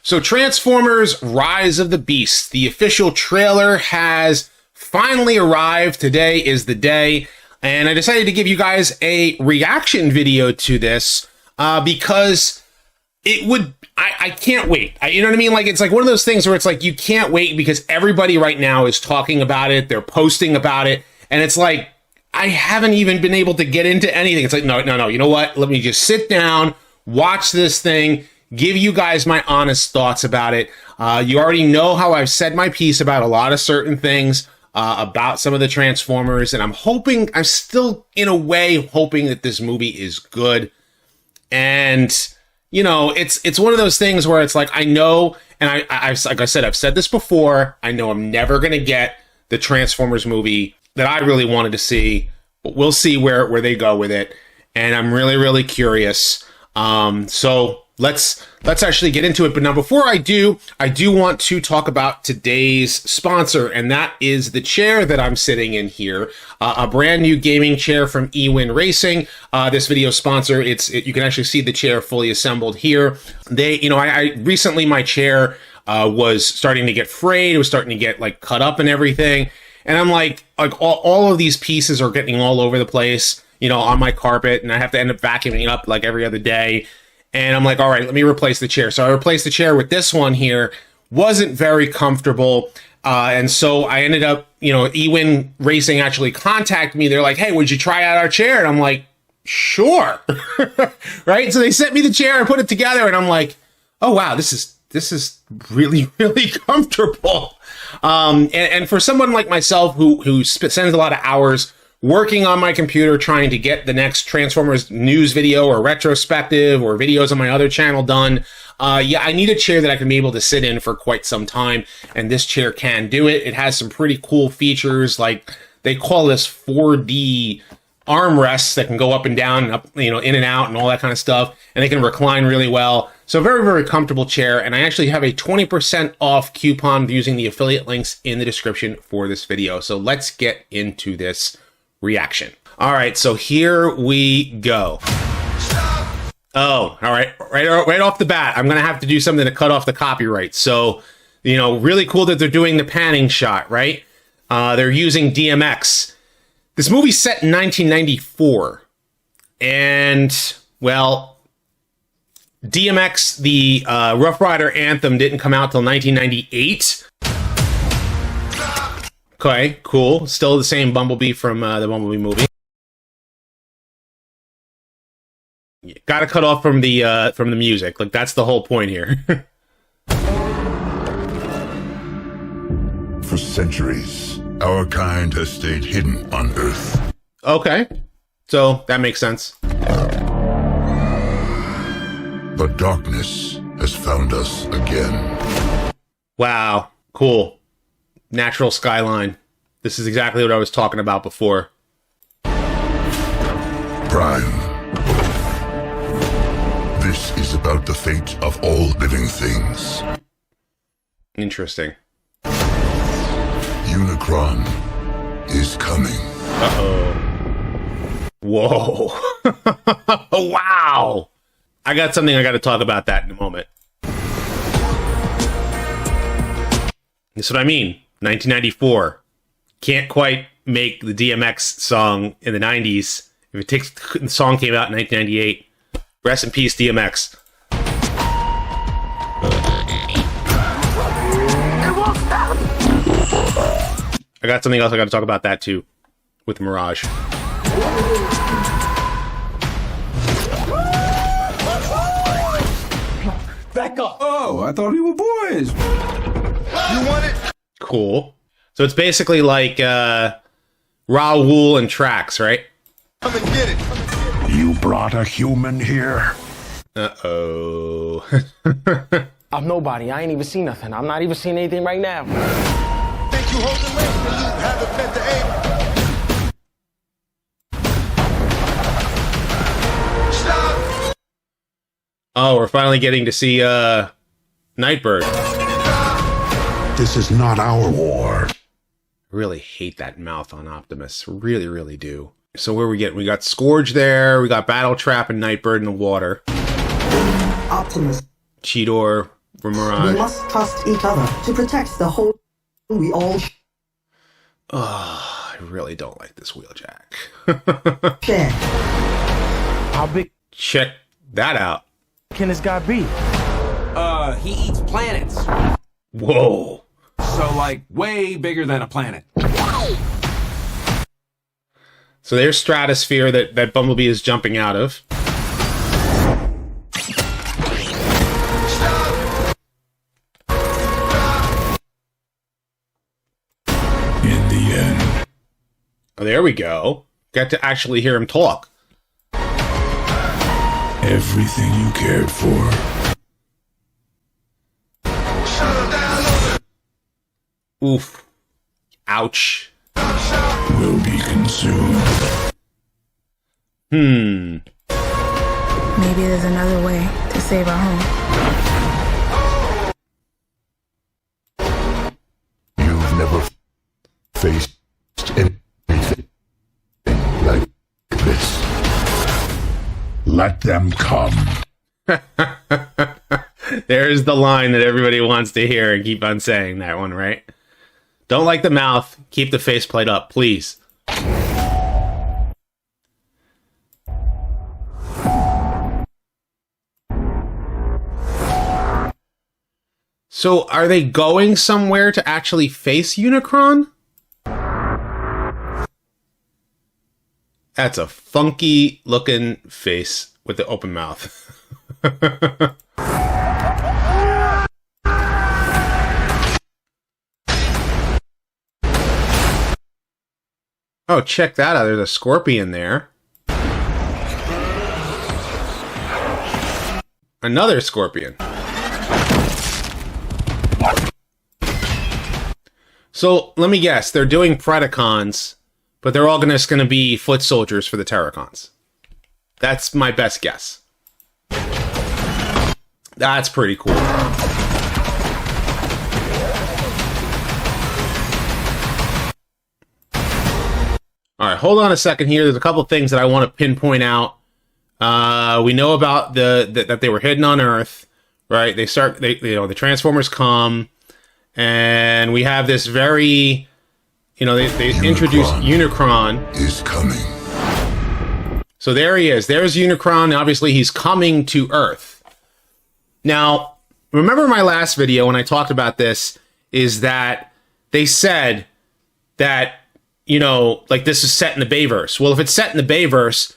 So Transformers Rise of the Beast, the official trailer has finally arrived. Today is the day. And I decided to give you guys a reaction video to this because it would, I can't wait. You know what I mean? Like, it's like one of those things where it's like, you can't wait because everybody right now is talking about it. They're posting about it. And it's like, I haven't even been able to get into anything. It's like, no. You know what? Let me just sit down, watch this thing, give you guys my honest thoughts about it. You already know how I've said my piece about a lot of certain things, about some of the Transformers, and I'm still in a way hoping that this movie is good. And, you know, it's one of those things where it's like, I know, and I've like I said, I've said this before, I know I'm never going to get the Transformers movie that I really wanted to see, but we'll see where they go with it. And I'm really, really curious. So let's actually get into it. But now, before I do want to talk about today's sponsor, and that is the chair that I'm sitting in here, a brand new gaming chair from eWin Racing. This video sponsor, you can actually see the chair fully assembled here. I recently, my chair was starting to get frayed. It was starting to get like cut up and everything. And I'm like all of these pieces are getting all over the place, you know, on my carpet, and I have to end up vacuuming it up like every other day. And I'm like, all right, let me replace the chair. So I replaced the chair with this one here. Wasn't very comfortable. And so I ended up, you know, eWin Racing actually contacted me. They're like, hey, would you try out our chair? And I'm like, sure. Right? So they sent me the chair and put it together. And I'm like, oh, wow, this is really, really comfortable. And for someone like myself who spends a lot of hours working on my computer trying to get the next Transformers news video or retrospective or videos on my other channel done, I need a chair that I can be able to sit in for quite some time, and this chair can do it. It has some pretty cool features, like they call this 4D armrests that can go up and down and up, you know, in and out and all that kind of stuff, and they can recline really well. So very, very comfortable chair, and I actually have a 20% off coupon using the affiliate links in the description for this video. So let's get into this reaction. All right, so here we go. Oh, all right, right off the bat, I'm gonna have to do something to cut off the copyright. So, you know, really cool that they're doing the panning shot, right? They're using DMX. This movie's set in 1994, and well, DMX, the Rough Rider anthem, didn't come out till 1998. Okay, cool. Still the same Bumblebee from the Bumblebee movie. Got to cut off from the music. Like, that's the whole point here. For centuries, our kind has stayed hidden on Earth. Okay, so that makes sense. But darkness has found us again. Wow, cool. Natural skyline. This is exactly what I was talking about before. Prime. This is about the fate of all living things. Interesting. Unicron is coming. Uh-oh. Whoa. Wow. I got something I got to talk about that in a moment. That's what I mean. 1994. Can't quite make the DMX song in the 90s. If the song came out in 1998. Rest in peace, DMX. I got something else I got to talk about that too, with Mirage. Back up! Oh, I thought we were boys. You want it? Cool. So it's basically like Raoul and Trax, right? Come and get it. You brought a human here? Uh-oh. I'm nobody. I ain't even seen nothing. I'm not even seeing anything right now. Think you holding late when you haven't met the aim? Stop! Oh, we're finally getting to see Nightbird. This is not our war. I really hate that mouth on Optimus. Really, really do. So where we get? We got Scourge there. We got Battletrap and Nightbird in the water. Optimus. Cheetor. from We Mirage. must trust each other to protect the whole. We all Oh, I really don't like this Wheeljack. share. How big Check that out. can this guy be? He eats planets. Whoa. So, like, way bigger than a planet. So there's stratosphere that Bumblebee is jumping out of. In the end, Oh, there we go. Got to actually hear him talk. everything you cared for Oof. Ouch. will be consumed. Hmm. Maybe there's another way to save our home. You've never faced anything like this. Let them come. There's the line that everybody wants to hear and keep on saying that one, right? Don't like the mouth. Keep the faceplate up, please. So, are they going somewhere to actually face Unicron? That's a funky looking face with the open mouth. Oh, check that out. There's a scorpion there. Another scorpion. So, let me guess. They're doing Predacons, but they're all just going to be foot soldiers for the Terracons. That's my best guess. That's pretty cool. All right, hold on a second here. There's a couple things that I want to pinpoint out. We know about that they were hidden on Earth, right? The Transformers come, and we have this very, they introduce Unicron. Is coming. So there he is. There's Unicron. Obviously, he's coming to Earth. Now, remember my last video when I talked about this, is that they said that, this is set in the Bayverse. Well, if it's set in the Bayverse,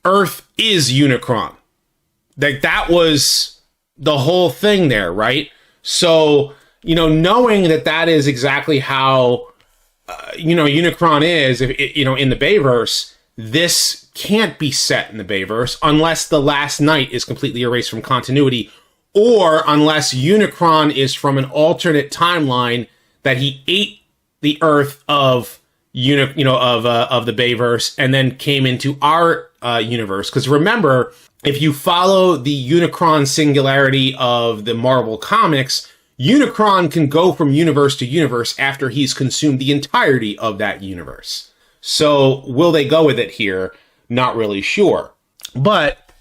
Earth is Unicron. That was the whole thing there, right? So, knowing that is exactly how, Unicron is, in the Bayverse, this can't be set in the Bayverse unless the last night is completely erased from continuity, or unless Unicron is from an alternate timeline that he ate the Earth of the Bayverse and then came into our universe. Because remember, if you follow the Unicron singularity of the Marvel comics, Unicron can go from universe to universe after he's consumed the entirety of that universe. So will they go with it here? Not really sure. But,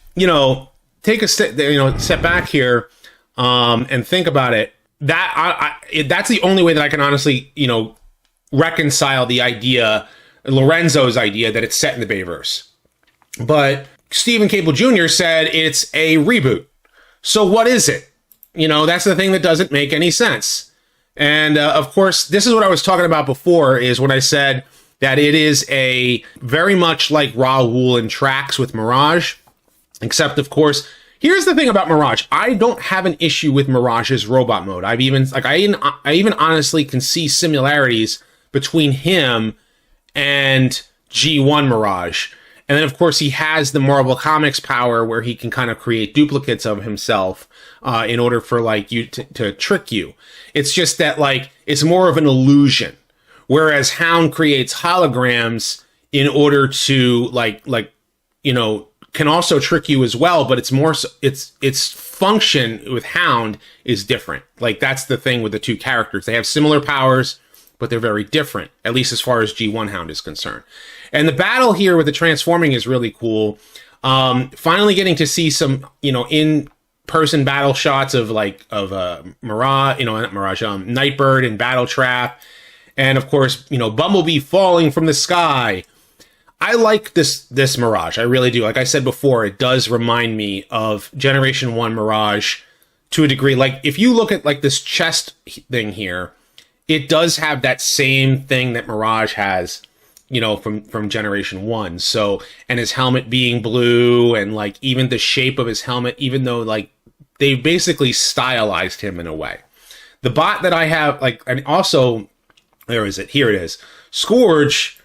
take a step back here and think about it. That's the only way that I can honestly, reconcile the idea, Lorenzo's idea, that it's set in the Bayverse. But Stephen Cable Jr. said it's a reboot. So what is it? That's the thing that doesn't make any sense. And of course, this is what I was talking about before, is when I said that it is a very much like Raoul and Trax with Mirage, except of course, here's the thing about Mirage. I don't have an issue with Mirage's robot mode. I even honestly can see similarities between him and G1 Mirage. And then, of course, he has the Marvel Comics power where he can kind of create duplicates of himself in order for, you to trick you. It's just that, it's more of an illusion. Whereas Hound creates holograms in order to, can also trick you as well, but it's more, its function with Hound is different. That's the thing with the two characters. They have similar powers, but they're very different, at least as far as G1 Hound is concerned. And the battle here with the transforming is really cool. Finally getting to see some, in person battle shots of Mirage, not Mirage, Nightbird and Battletrap, and of course, Bumblebee falling from the sky. I like this Mirage. I really do. Like I said before, it does remind me of Generation 1 Mirage to a degree. Like, if you look at like this chest thing here, it does have that same thing that Mirage has, from Generation 1. So, and his helmet being blue, and like even the shape of his helmet, even though like they basically stylized him in a way. The bot that I have, and also, where is it? Here it is. Scourge,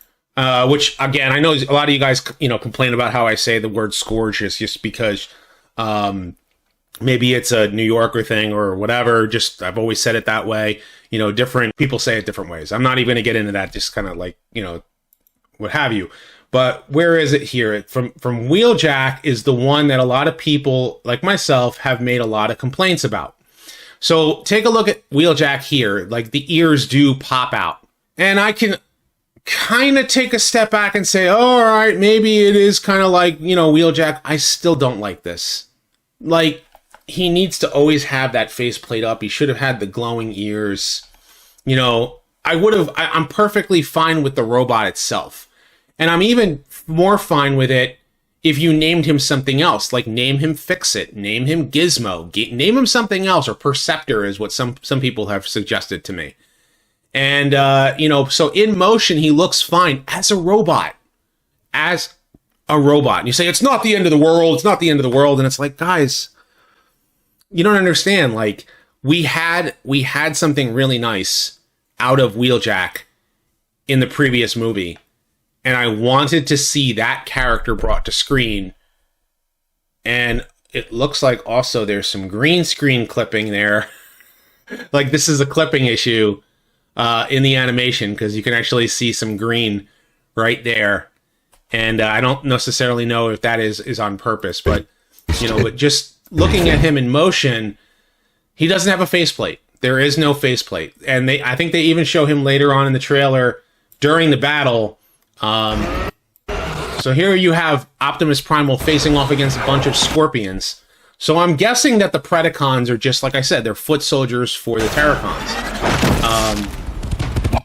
which again, I know a lot of you guys, complain about how I say the word Scourge is just because, maybe it's a New Yorker thing or whatever. Just, I've always said it that way. Different people say it different ways. I'm not even gonna get into that. Just kind of like, what have you. But where is it here? From Wheeljack is the one that a lot of people like myself have made a lot of complaints about. So take a look at Wheeljack here. Like, the ears do pop out. And I can kind of take a step back and say, oh, all right, maybe it is kind of like, Wheeljack. I still don't like this. Like, he needs to always have that faceplate up. He should have had the glowing ears. I'm perfectly fine with the robot itself. And I'm even more fine with it if you named him something else, like name him Fix-It, name him Gizmo, name him something else, or Perceptor is what some people have suggested to me. And, so in motion, he looks fine as a robot. And you say, it's not the end of the world. It's not the end of the world. And it's like, guys, you don't understand. Like, we had something really nice out of Wheeljack in the previous movie. And I wanted to see that character brought to screen. And it looks like also there's some green screen clipping there. Like, this is a clipping issue in the animation, because you can actually see some green right there. And I don't necessarily know if that is on purpose, but, but just looking at him in motion, he doesn't have a faceplate. There is no faceplate. And I think they even show him later on in the trailer during the battle. So here you have Optimus Primal facing off against a bunch of scorpions. So I'm guessing that the Predacons are just, like I said, they're foot soldiers for the Terracons.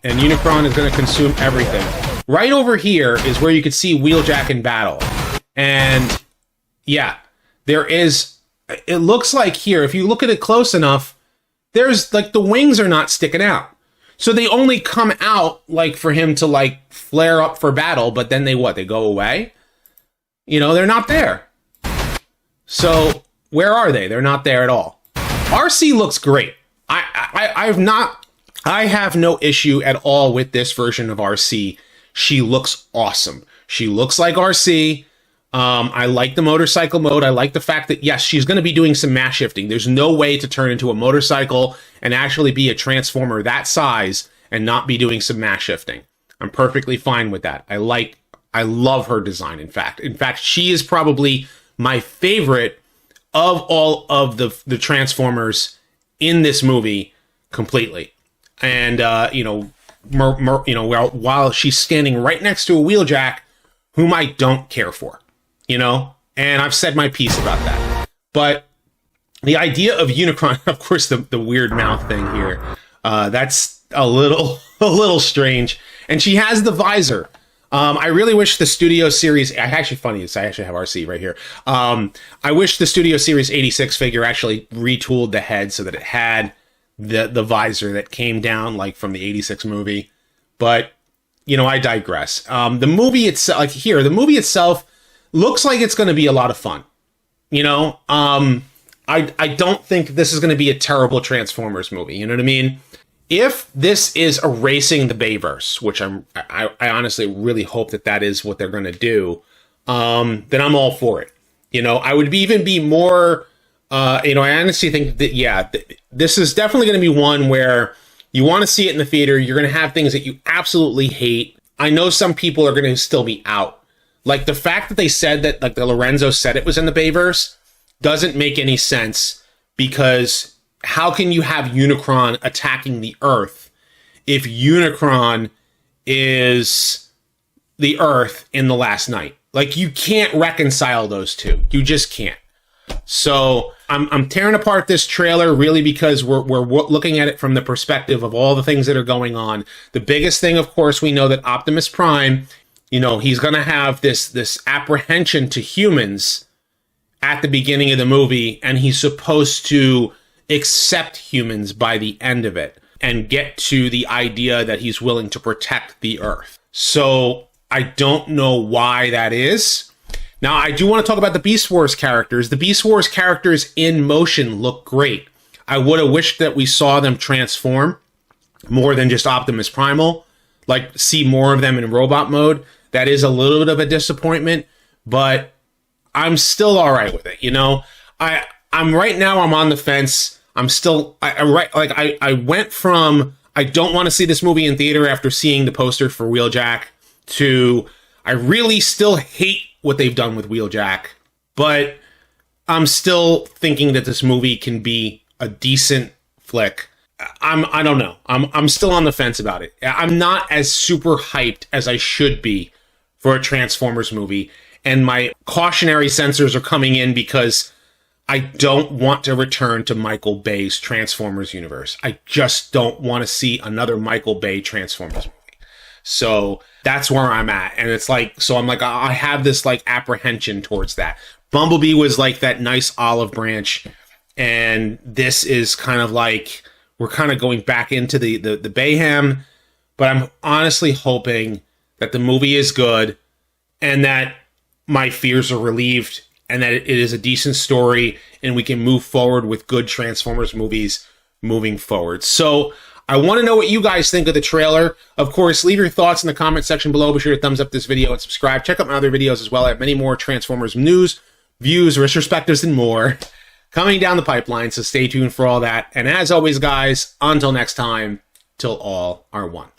And Unicron is going to consume everything. Right over here is where you could see Wheeljack in battle. And yeah, it looks like here, if you look at it close enough, there's like the wings are not sticking out. So they only come out like for him to like flare up for battle, but then they go away? They're not there. So where are they? They're not there at all. RC looks great. I have no issue at all with this version of RC. She looks awesome. She looks like RC. I like the motorcycle mode. I like the fact that, yes, she's going to be doing some mass shifting. There's no way to turn into a motorcycle and actually be a transformer that size and not be doing some mass shifting. I'm perfectly fine with that. I love her design, in fact. In fact, she is probably my favorite of all of the Transformers in this movie completely. And, while she's standing right next to a Wheeljack, whom I don't care for. And I've said my piece about that. But the idea of Unicron, of course, the weird mouth thing here, that's a little strange. And she has the visor. I really wish the Studio Series, actually funny is I actually have RC right here. I wish the Studio Series 86 figure actually retooled the head so that it had the visor that came down like from the 86 movie. But, I digress. The movie itself, looks like it's going to be a lot of fun. I don't think this is going to be a terrible Transformers movie. You know what I mean? If this is erasing the Bayverse, which I honestly really hope that is what they're going to do, then I'm all for it. I would even be more, I honestly think that, this is definitely going to be one where you want to see it in the theater. You're going to have things that you absolutely hate. I know some people are going to still be out. Like, the fact that they said that, like, the Lorenzo said it was in the Bayverse doesn't make any sense, because how can you have Unicron attacking the Earth if Unicron is the Earth in The Last Night? Like, you can't reconcile those two. You just can't. So I'm tearing apart this trailer really because we're looking at it from the perspective of all the things that are going on. The biggest thing, of course, we know that Optimus Prime, you know, he's going to have this apprehension to humans at the beginning of the movie, and he's supposed to accept humans by the end of it and get to the idea that he's willing to protect the Earth. So I don't know why that is. Now, I do want to talk about the Beast Wars characters. The Beast Wars characters in motion look great. I would have wished that we saw them transform more than just Optimus Primal, like see more of them in robot mode. That is a little bit of a disappointment, but I'm still all right with it. You know, I'm right now, I'm on the fence. I'm still, I went from, I don't want to see this movie in theater after seeing the poster for Wheeljack to, I really still hate what they've done with Wheeljack, but I'm still thinking that this movie can be a decent flick. I don't know. I'm still on the fence about it. I'm not as super hyped as I should be for a Transformers movie, and my cautionary sensors are coming in because I don't want to return to Michael Bay's Transformers universe. I just don't want to see another Michael Bay Transformers movie. So that's where I'm at. And it's like, so I'm like, I have this like apprehension towards that. Bumblebee was like that nice olive branch. And this is kind of like, we're kind of going back into the Bayhem. But I'm honestly hoping that the movie is good and that my fears are relieved and that it is a decent story and we can move forward with good Transformers movies moving forward. So I want to know what you guys think of the trailer. Of course, leave your thoughts in the comment section below. Be sure to thumbs up this video and subscribe. Check out my other videos as well. I have many more Transformers news, views, retrospectives, and more coming down the pipeline, so stay tuned for all that. And as always, guys, until next time, till all are one.